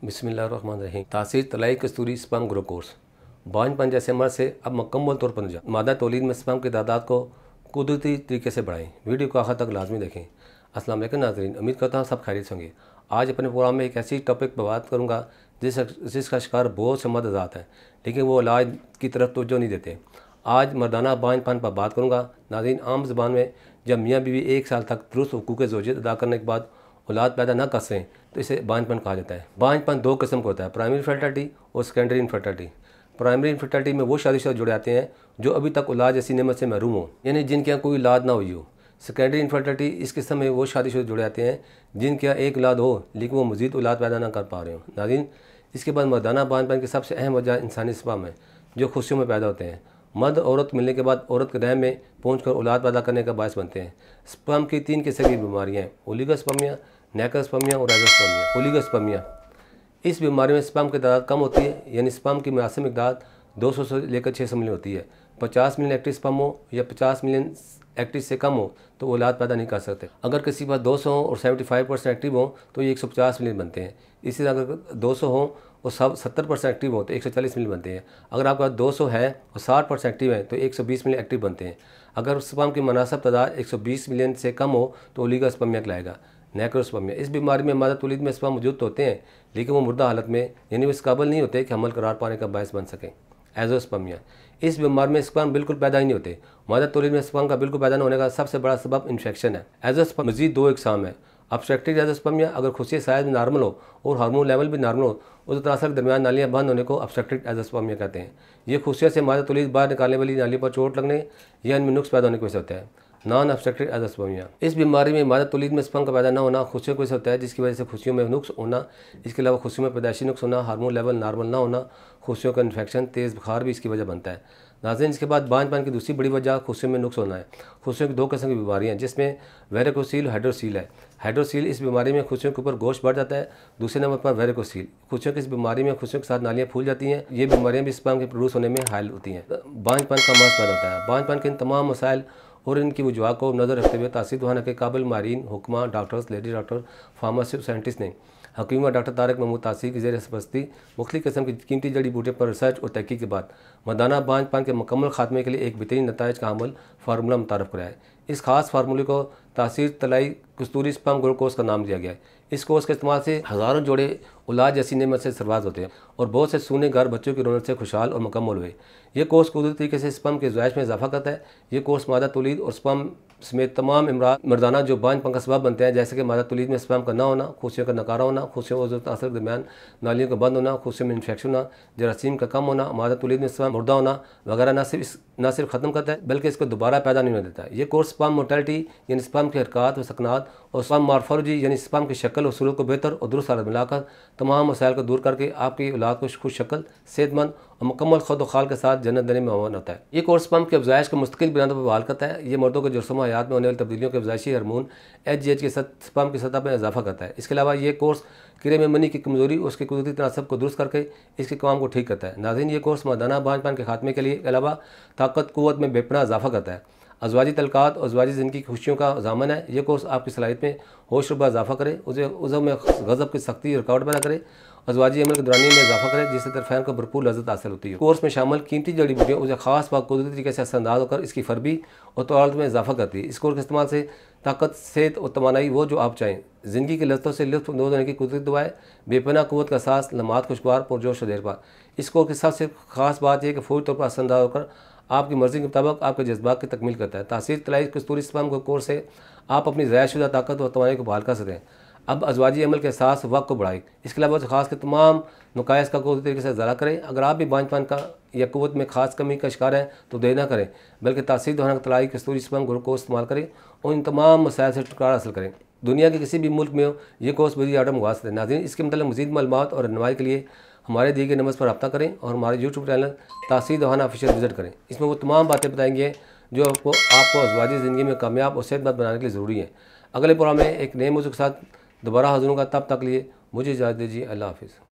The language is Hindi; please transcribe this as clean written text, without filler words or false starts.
बिस्मिल्लाहिर्रहमानिर्रहीम। तासीर तलाई कस्तूरी स्पर्म ग्रो कोर्स बांझपन जैसे मर्ज से अब मुकम्मल तौर पर निजात। मादा तौलीद में स्पर्म की तादाद को कुदरती तरीके से बढ़ाएं। वीडियो को आखिर तक लाजमी देखें। अस्सलाम वालेकुम नाज़रीन, उम्मीद करता हूँ सब खैरियत होंगे। आज अपने प्रोग्राम में एक ऐसी टॉपिक पर बात करूँगा जिसका शिकार बहुत से मर्द ज़ात हैं, लेकिन वो इलाज की तरफ तवज्जो नहीं देते। आज मर्दाना बांझपन पर बात करूँगा। नाज़रीन, आम ज़बान में जब मियाँ बीवी 1 साल तक दुरुस्त हुकूक़ ज़ौजियत अदा करने के बाद औलाद पैदा न कर सकें तो इसे बांझपन कहा जाता है। बांझपन 2 किस्म का होता है, प्राइमरी इनफर्टिलिटी और सेकेंडरी इनफर्टिलिटी। प्राइमरी इनफर्टिलिटी में वो शादीशुदा जुड़े आते हैं जो अभी तक औलाद जैसी नेमत से महरूम हो, यानी जिनके यहाँ कोई औलाद ना हुई हो। सेकेंडरी इनफर्टिलिटी इस किस्म में वो शादीशुदा जुड़े आते हैं जिनके यहाँ एक औलाद हो लेकिन वो मज़ीद औलाद पैदा ना कर पा रहे हो। नाज़रीन, इसके बाद मर्दाना बांझपन की सबसे अहम वजह इंसानी स्पर्म है जो खुशियों में पैदा होते हैं। मर्द औरत मिलने के बाद औरत के रहम में पहुँच कर औलाद पैदा करने का बायस बनते हैं। स्पर्म की 3 किस्म की बीमारियाँ हैं, ओलिगोस्पर्मिया, नेक्रोस्पर्मिया और राइजोस्पर्मिया। ओलिगोस्पर्मिया, इस बीमारी में स्पर्म की तादाद कम होती है, यानी स्पर्म की मुनासिब मिक़दार 200 से लेकर 600 मिलियन होती है। 50 मिलियन एक्टिव स्पर्म हो या 50 मिलियन एक्टिव से कम हो तो वो औलाद पैदा नहीं कर सकते। अगर किसी पर 200 और 75% एक्टिव हो तो ये 150 मिलियन बनते हैं। इसी तरह अगर 200 हो और 70% एक्टिव हो तो 140 मिलियन बनते हैं। अगर आपके पास 200 है और 60% एक्टिव है तो 120 मिलियन एक्टिव बनते हैं। अगर स्पर्म की मुनासिब तादाद 120 मिलियन से कम हो तो ओलिगोस्पर्मिया कहलाएगा। नेक्रोस्पर्मिया, इस बीमारी में मादा तौलीद में स्पर्म मौजूद होते हैं लेकिन वो मुर्दा हालत में, यानी वो इस काबिल नहीं होते कि हमल करार पाने का बायस बन सकें। एज़ोस्पर्मिया, इस बीमारी में स्पर्म बिल्कुल पैदा ही नहीं होते। मादा तौलीद में स्पर्म का बिल्कुल पैदा न होने का सबसे बड़ा सबब इन्फेक्शन है। एज़ोस्पर्म मज़ीद 2 अक़साम है। ऑब्स्ट्रक्टिव एज़ोस्पर्मिया, अगर खुशी साइज में नॉर्मल हो और हार्मोन लेवल भी नॉर्मल हो उस तनासर के दरमियान नालियाँ बंद होने को ऑब्स्ट्रक्टिव एज़ोस्पर्मिया कहते हैं। ये खुशियत से मादा तौलीद बाहर निकालने वाली नालियों पर चोट लगने या इनमें नुक्स पैदा होने की वजह से होता है। नॉन ऑब्स्ट्रक्टिव एज़ोस्पर्मिया, इस बीमारी में मादा तौलीद में स्पर्म का पैदा न होना खुशियों की वजह से होता है, जिसकी वजह से खुशियों में नुक्स होना, इसके अलावा खुशियों में पैदाइशी नुक्स होना, हार्मोन लेवल नॉर्मल ना होना, खुशियों का इन्फेक्शन, तेज़ बुखार भी इसकी वजह बनता है। नाज़रीन, इसके बाद बांझपन की दूसरी बड़ी वजह खुशियों में नुक्स होना है। खुशियों की 2 किस्म की बीमारियाँ हैं जिसमें वेरिकोसील और हाइड्रोसील है। हाइड्रोसील, इस बीमारी में खुशियों के ऊपर गोश्त बढ़ जाता है। दूसरे नंबर पर वेरिकोसील, खुशियों की इस बीमारी में खुशियों के साथ नालियाँ फूल जाती हैं। ये बीमारियाँ भी स्पर्म के प्रोड्यूस होने में हायल होती हैं। बांझपन का मर्ज पैदा होता है। बांझपन के इन तमाम मसाइल और इनकी वजूहात को नज़र रखते हुए तासीर दहाना के काबिल माहिरीन, हुक्मा, doctors, lady doctor, pharmacist, scientist ने हकीम डॉक्टर तारिक महमूद तासीर की ज़ेर सरपरस्ती मुख्तलिफ़ किस्म की कीमती जड़ी बूटियों पर रिसर्च और तहकीक के बाद मर्दाना बांझपन के मुकम्मल खात्मे के लिए एक बेहतरीन नताइज का अमल फार्मूला मुतारफ़ कराया है। इस खास फार्मूले को तासीर तलाई कस्तूरी स्पर्म ग्रो कोर्स का नाम दिया गया है। इस कोर्स के इस्तेमाल से हज़ारों जोड़े औलाद जैसी नेमत से सरबाज होते हैं और बहुत से सूने घर बच्चों की रौनक से खुशहाल और मुकम्मल हुए। ये कोर्स कुदरती तरीके से स्पर्म के ज़ायश में इजाफा करता है। ये कोर्स मादा तौलीद और स्पर्म समेत तमाम मर्दाना जो बांझपन का सबब बनते हैं, जैसे कि मादा तौलीद में स्पर्म का ना होना, खुशियों का नकारा होना, खुशियों और असर के दरमियान नालियों का बंद होना, खुशियों में इन्फेक्शन होना, जरासीम का कम होना, मादा तौलीद में स्पर्म मुर्दा होना वगैरह न सिर्फ ख़त्म करता है बल्कि इसको दोबारा पैदा नहीं होने देता है। ये कोर्स स्पर्म मोर्टेलिटी यानी स्पर्म की हरकत व सकनात और स्पर्म मॉर्फोलॉजी यानी स्पर्म की शक्ल और सूरत को बेहतर और दुरुस्त हालत मिलाकर तमाम मसाइल को दूर करके आपकी औलाद को खुश शक्ल, सेहतमंद और मुकम्मल खुद खाल के साथ जन्नत देने में अमान होता है। ये कोर्स स्पर्म की अफजाइश को मुस्तकिल बुनियादों पर बहाल करता है। ये मर्दों के जस्म हयात में होने वाली तब्दीलियों के अफजाइशी हार्मोन HGH के स्पर्म की सतह में इजाफा करता है। इसके अलावा ये कोर्स किरे में मनी की कमजोरी और उसके कुदरती तनासब को दुरुस्त करके इसके काम को ठीक करता है। नाज़रीन, ये कोर्स मर्दाना बांझपन के खात्मे के लिए अलावा ताकत कुव्वत में बेपनाह इजाफा करता है। अज़वाजी तलकात और अज़वाजी ज़िंदगी की खुशियों का ज़ामन है। ये कोर्स आपकी सलाहियत में होश रुबा इजाफा करे, उसे में गज़ब की सख्ती रुकावट पैदा करे, अज़वाजी अमल की दौरानी में इजाफा करे, जिससे तरफ़ैन को भरपूर लज़्ज़त हासिल होती है। कोर्स में शामिल कीमती जड़ी बूटियाँ उसे खास व कुदरती तरीके से असरअंदाज होकर इसकी फरबी और तौलात में इजाफा करती है। इस कोर्स के इस्तेमाल से ताकत, सेहत और तवानाई वो जो आप चाहें, ज़िंदगी की लज़्ज़तों से लुत्फ़ अंदोज़ होने की कुदरती दुआएं, बेपनाह क़ुव्वत का एहसास, लम्हात खुशगवार, पुरजोश और देरपा। इस कोर्स की सबसे खास बात यह है कि फौरी तौर पर असरअंदाज होकर आपकी मर्ज़ी के मुताबिक आपके जज्बात की तकमील करता है। तासीर तलाई कस्तूरी स्पर्म के कोर्स से आप अपनी ज़ायशुदा ताकत और तवानाई को बहाल कर सकते हैं। अब अज़वाजी अमल के एहसास वक्त को बढ़ाए। इसके अलावा खास के तमाम नुकाइस का कुदरती तरीके से इज़ाला करें। अगर आप भी बांझपन का या कुव्वत में खास कमी का शिकार हैं तो देर ना करें बल्कि तासीर दहाना तलाई कस्तूरी स्पर्म ग्रो कोर्स इस्तेमाल करें और इन तमाम मसाइल से छुटकारा हासिल करें। दुनिया के किसी भी मुल्क में हो ये कोर्स बड़ी आर्डर मंगवा सकते हैं। नाज़रीन, इसके मतलब मज़ीद मालूमात और रहनुमाई के लिए हमारे दिए गए नंबर पर रब्ता करें और हमारे यूट्यूब चैनल तासीर दहाना ऑफिशियल विजिट करें। इसमें वो तमाम बातें बताएंगे जो आपको अज़वाजी ज़िंदगी में कामयाब और सेहतमंद बनाने के लिए ज़रूरी है। अगले प्रोग्राम में एक नए मौजूद के साथ दोबारा हाज़िर होगा। तब तक लिए मुझे इजाज़त दीजिए। अल्लाह हाफ़िज़।